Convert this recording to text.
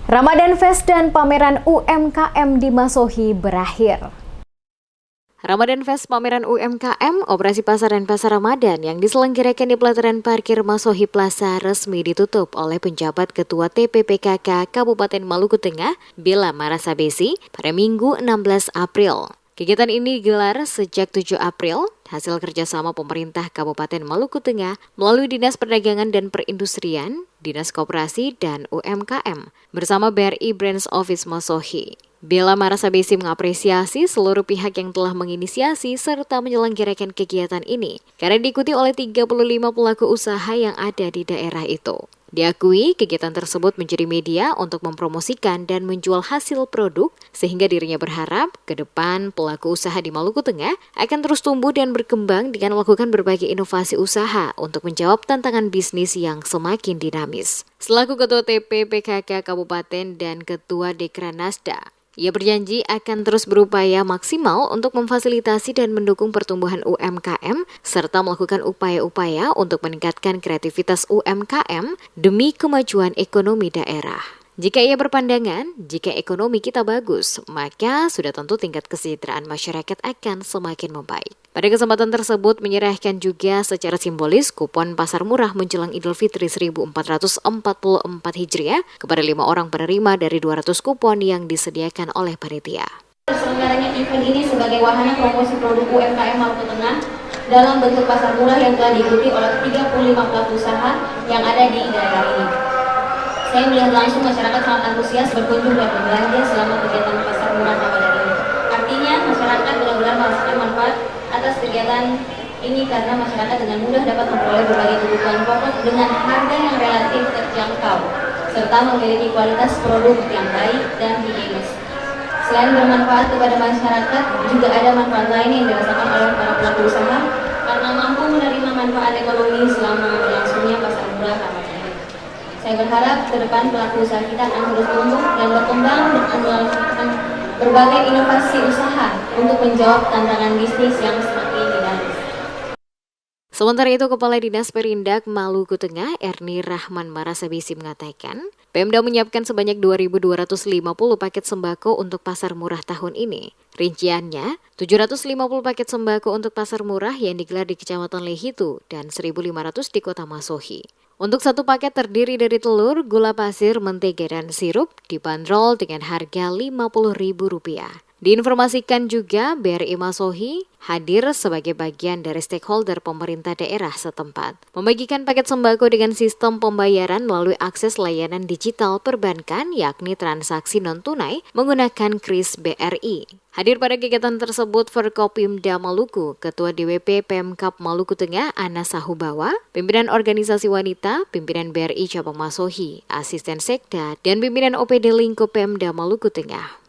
Ramadan Fest dan pameran UMKM di Masohi berakhir. Ramadan Fest pameran UMKM, operasi pasar dan pasar Ramadan yang diselenggarakan di pelataran parkir Masohi Plaza resmi ditutup oleh penjabat Ketua TPPKK Kabupaten Maluku Tengah, Bella Marasabesi, pada Minggu 16 April. Kegiatan ini digelar sejak 7 April, hasil kerjasama pemerintah Kabupaten Maluku Tengah melalui Dinas Perdagangan dan Perindustrian, Dinas Koperasi, dan UMKM bersama BRI Branch Office Masohi. Bella Marasabesi mengapresiasi seluruh pihak yang telah menginisiasi serta menyelenggarakan kegiatan ini karena diikuti oleh 35 pelaku usaha yang ada di daerah itu. Diakui, kegiatan tersebut menjadi media untuk mempromosikan dan menjual hasil produk sehingga dirinya berharap ke depan pelaku usaha di Maluku Tengah akan terus tumbuh dan berkembang dengan melakukan berbagai inovasi usaha untuk menjawab tantangan bisnis yang semakin dinamis. Selaku Ketua TPPKK Kabupaten dan Ketua Dekranasda, ia berjanji akan terus berupaya maksimal untuk memfasilitasi dan mendukung pertumbuhan UMKM serta melakukan upaya-upaya untuk meningkatkan kreativitas UMKM demi kemajuan ekonomi daerah. Jika ia berpandangan, jika ekonomi kita bagus, maka sudah tentu tingkat kesejahteraan masyarakat akan semakin membaik. Pada kesempatan tersebut menyerahkan juga secara simbolis kupon pasar murah menjelang Idul Fitri 1444 Hijriah kepada 5 orang penerima dari 200 kupon yang disediakan oleh panitia. Terselenggaranya event ini sebagai wahana promosi produk UMKM Maluku Tengah dalam bentuk pasar murah yang telah diikuti oleh 35 pelaku usaha yang ada di daerah ini. Saya melihat langsung masyarakat sangat antusias berkunjung dan berbelanja selama kegiatan pasar murah Ramadan ini. Artinya masyarakat benar-benar merasakan manfaat atas kegiatan ini karena masyarakat dengan mudah dapat memperoleh berbagai kebutuhan pokok dengan harga yang relatif terjangkau serta memiliki kualitas produk yang baik dan higienis. Selain bermanfaat kepada masyarakat, juga ada manfaat lain yang dirasakan oleh para pelaku usaha karena mampu menerima manfaat ekonomi selama berlangsungnya pasar murah Ramadan. Saya berharap ke depan pelaku usaha kita akan terus tumbuh dan berkembang dengan melakukan berbagai inovasi usaha untuk menjawab tantangan bisnis yang semakin dinamis. Sementara itu, Kepala Dinas Perindak Maluku Tengah, Erni Rahman Marasabesi mengatakan, Pemda menyiapkan sebanyak 2.250 paket sembako untuk pasar murah tahun ini. Rinciannya, 750 paket sembako untuk pasar murah yang digelar di Kecamatan Lehitu dan 1.500 di Kota Masohi. Untuk satu paket terdiri dari telur, gula pasir, mentega, dan sirup dibanderol dengan harga Rp50.000. Diinformasikan juga BRI Masohi hadir sebagai bagian dari stakeholder pemerintah daerah setempat, membagikan paket sembako dengan sistem pembayaran melalui akses layanan digital perbankan yakni transaksi non-tunai menggunakan KRIS BRI. Hadir pada kegiatan tersebut Forkopimda Maluku, Ketua DWP Pemkab Maluku Tengah Ana Sahubawa, pimpinan organisasi wanita, pimpinan BRI Cabang Masohi, asisten sekda, dan pimpinan OPD Lingkup Pemda Maluku Tengah.